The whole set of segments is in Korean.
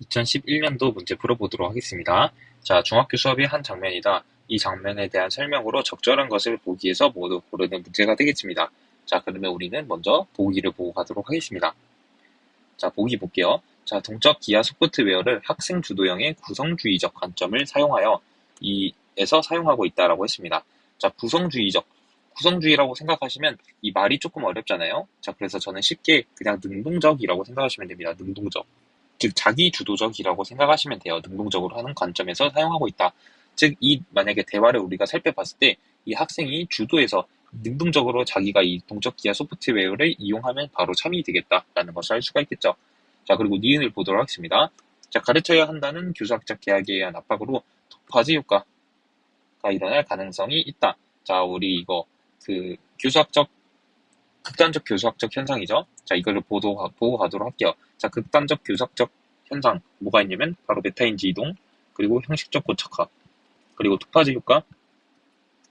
2011년도 문제 풀어보도록 하겠습니다. 자, 중학교 수업의 한 장면이다. 이 장면에 대한 설명으로 적절한 것을 보기에서 모두 고르는 문제가 되겠습니다. 자, 그러면 우리는 먼저 보기를 보고 가도록 하겠습니다. 자, 보기 볼게요. 자, 동적 기하 소프트웨어를 학생 주도형의 구성주의적 관점을 사용하여 이에서 사용하고 있다라고 했습니다. 자, 구성주의라고 생각하시면 이 말이 조금 어렵잖아요. 자, 그래서 저는 쉽게 그냥 능동적이라고 생각하시면 됩니다. 능동적. 즉 자기 주도적이라고 생각하시면 돼요. 능동적으로 하는 관점에서 사용하고 있다. 즉 만약에 대화를 우리가 살펴봤을 때 이 학생이 주도해서 능동적으로 자기가 이 동적 기하 소프트웨어를 이용하면 바로 참이 되겠다라는 것을 알 수가 있겠죠. 자, 그리고 니은을 보도록 하겠습니다. 자, 가르쳐야 한다는 교수학적 계약에 의한 압박으로 독파지 효과가 일어날 가능성이 있다. 자, 우리 이거 극단적 교수학적 현상이죠. 자, 이거를 보고 가도록 할게요. 자, 극단적 교수학적 현상, 뭐가 있냐면, 바로 메타인지 이동, 그리고 형식적 고착화, 그리고 투파즈 효과,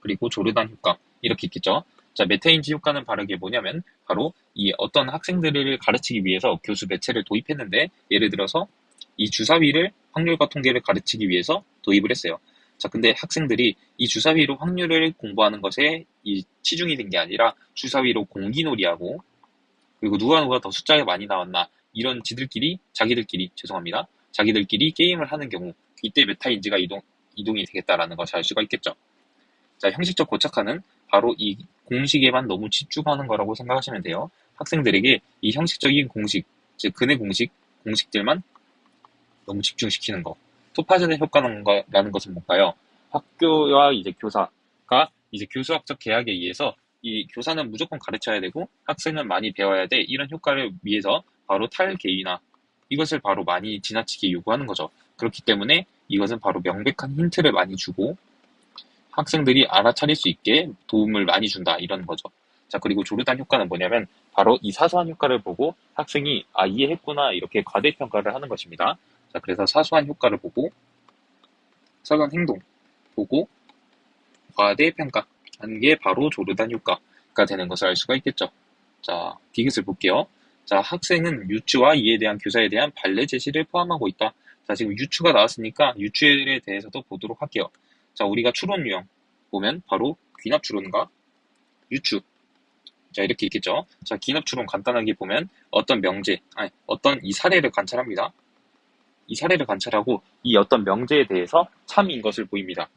그리고 조르단 효과, 이렇게 있겠죠. 자, 메타인지 효과는 바로 이게 뭐냐면, 바로 이 어떤 학생들을 가르치기 위해서 교수 매체를 도입했는데, 예를 들어서 이 주사위를 확률과 통계를 가르치기 위해서 도입을 했어요. 자, 근데 학생들이 이 주사위로 확률을 공부하는 것에 이 치중이 된 게 아니라 주사위로 공기놀이하고 그리고 누가 더 숫자가 많이 나왔나 이런 자기들끼리 게임을 하는 경우 이때 메타인지가 이동이 되겠다라는 것을 알 수가 있겠죠. 자, 형식적 고착화는 바로 이 공식에만 너무 집중하는 거라고 생각하시면 돼요. 학생들에게 이 형식적인 공식, 즉 근의 공식들만 너무 집중시키는 거. 토파전의 효과라는 것은 뭔가요? 학교와 이제 교사가 이제 교수학적 계약에 의해서 이 교사는 무조건 가르쳐야 되고 학생은 많이 배워야 돼. 이런 효과를 위해서 바로 탈계위나 이것을 바로 많이 지나치게 요구하는 거죠. 그렇기 때문에 이것은 바로 명백한 힌트를 많이 주고 학생들이 알아차릴 수 있게 도움을 많이 준다. 이런 거죠. 자, 그리고 조르단 효과는 뭐냐면 바로 이 사소한 효과를 보고 학생이 이해했구나 이렇게 과대평가를 하는 것입니다. 자, 그래서 사소한 효과를 보고 사소한 행동 보고 과대평가하는 게 바로 조르단 효과가 되는 것을 알 수가 있겠죠. 자, 디귿을 볼게요. 자, 학생은 유추와 이에 대한 교사에 대한 발례 제시를 포함하고 있다. 자, 지금 유추가 나왔으니까 유추에 대해서도 보도록 할게요. 자, 우리가 추론 유형 보면 바로 귀납 추론과 유추. 자, 이렇게 있겠죠. 자, 귀납 추론 간단하게 보면 어떤 이 사례를 관찰합니다. 이 사례를 관찰하고 이 어떤 명제에 대해서 참인 것을 보입니다.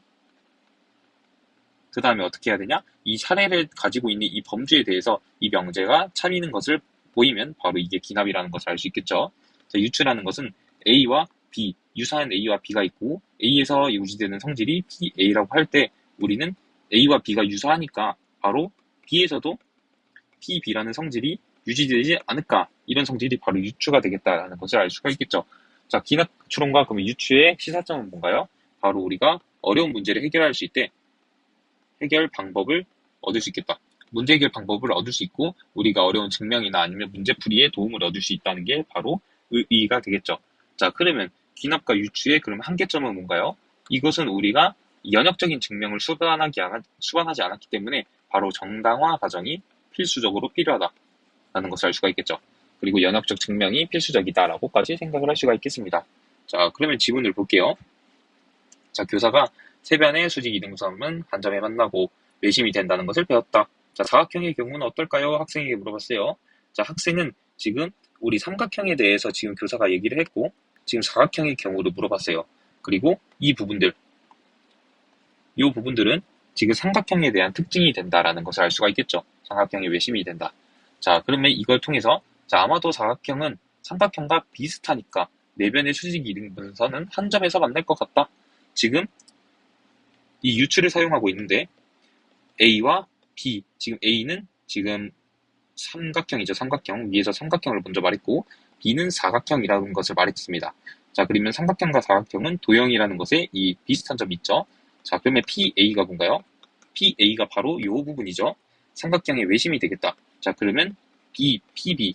그 다음에 어떻게 해야 되냐? 이 사례를 가지고 있는 이 범주에 대해서 이 명제가 참이는 것을 보이면 바로 이게 기납이라는 것을 알 수 있겠죠. 자, 유추라는 것은 A와 B, 유사한 A와 B가 있고 A에서 유지되는 성질이 PA라고 할 때 우리는 A와 B가 유사하니까 바로 B에서도 PB라는 성질이 유지되지 않을까 이런 성질이 바로 유추가 되겠다라는 것을 알 수가 있겠죠. 자, 기납 추론과 그러면 유추의 시사점은 뭔가요? 바로 우리가 어려운 문제를 해결할 수 있게 해결 방법을 얻을 수 있겠다. 문제 해결 방법을 얻을 수 있고 우리가 어려운 증명이나 아니면 문제풀이에 도움을 얻을 수 있다는 게 바로 의의가 되겠죠. 자, 그러면 기납과 유추의 그럼 한계점은 뭔가요? 이것은 우리가 연역적인 증명을 수반하지 않았기 때문에 바로 정당화 과정이 필수적으로 필요하다라는 것을 알 수가 있겠죠. 그리고 연역적 증명이 필수적이다라고까지 생각을 할 수가 있겠습니다. 자, 그러면 지문을 볼게요. 자, 교사가 세변의 수직 이등점은 한 점에 만나고 외심이 된다는 것을 배웠다. 자, 사각형의 경우는 어떨까요? 학생에게 물어봤어요. 자, 학생은 지금 우리 삼각형에 대해서 지금 교사가 얘기를 했고 지금 사각형의 경우를 물어봤어요. 그리고 이 부분들은 지금 삼각형에 대한 특징이 된다라는 것을 알 수가 있겠죠. 삼각형이 외심이 된다. 자, 그러면 이걸 통해서 자, 아마도 사각형은 삼각형과 비슷하니까 내변의 수직 이등분선은 한 점에서 만날 것 같다. 지금 이 유추를 사용하고 있는데 A와 B, 지금 A는 지금 삼각형이죠. 삼각형. 위에서 삼각형을 먼저 말했고 B는 사각형이라는 것을 말했습니다. 자, 그러면 삼각형과 사각형은 도형이라는 것에 이 비슷한 점이 있죠. 자, 그러면 PA가 뭔가요? PA가 바로 이 부분이죠. 삼각형의 외심이 되겠다. 자, 그러면 PB.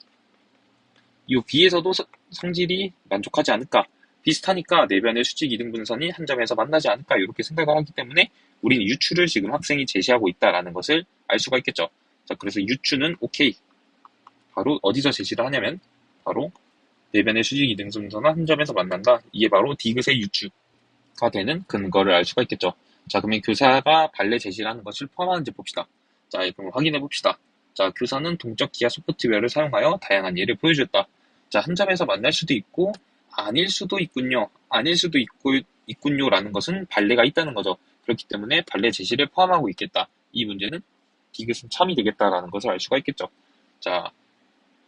이 B에서도 성질이 만족하지 않을까? 비슷하니까 내변의 수직 이등분선이 한 점에서 만나지 않을까? 이렇게 생각을 하기 때문에 우리는 유추를 지금 학생이 제시하고 있다라는 것을 알 수가 있겠죠. 자, 그래서 유추는 오케이. 바로 어디서 제시를 하냐면 바로 대변의 수직 이등분선은 한 점에서 만난다. 이게 바로 디귿의 유추가 되는 근거를 알 수가 있겠죠. 자, 그러면 교사가 발레 제시라는 것을 포함하는지 봅시다. 자, 그럼 확인해 봅시다. 자, 교사는 동적 기하 소프트웨어를 사용하여 다양한 예를 보여줬다. 자, 한 점에서 만날 수도 있고 아닐 수도 있군요. 아닐 수도 있군요라는 것은 발레가 있다는 거죠. 그렇기 때문에 발레 제시를 포함하고 있겠다. 이 문제는 디귿은 참이 되겠다라는 것을 알 수가 있겠죠. 자,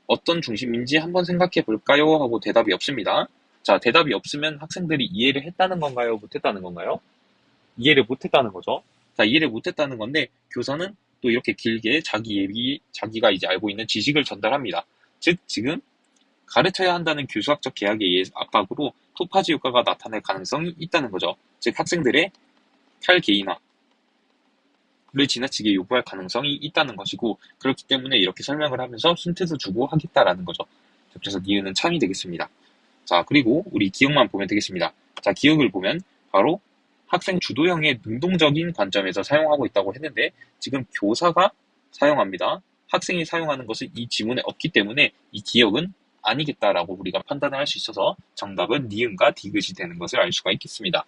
어떤 중심인지 한번 생각해 볼까요? 하고 대답이 없습니다. 자, 대답이 없으면 학생들이 이해를 했다는 건가요? 못했다는 건가요? 이해를 못했다는 거죠. 자, 이해를 못했다는 건데 교사는 또 이렇게 길게 자기가 이제 알고 있는 지식을 전달합니다. 즉, 지금 가르쳐야 한다는 교수학적 계약에 의해 압박으로 토파지 효과가 나타날 가능성이 있다는 거죠. 즉, 학생들의 탈개인화를 지나치게 요구할 가능성이 있다는 것이고, 그렇기 때문에 이렇게 설명을 하면서 힌트도 주고 하겠다라는 거죠. 그래서 니은은 참이 되겠습니다. 자, 그리고 우리 기억만 보면 되겠습니다. 자, 기억을 보면 바로 학생 주도형의 능동적인 관점에서 사용하고 있다고 했는데 지금 교사가 사용합니다. 학생이 사용하는 것은 이 지문에 없기 때문에 이 기억은 아니겠다라고 우리가 판단을 할 수 있어서 정답은 니은과 디귿이 되는 것을 알 수가 있겠습니다.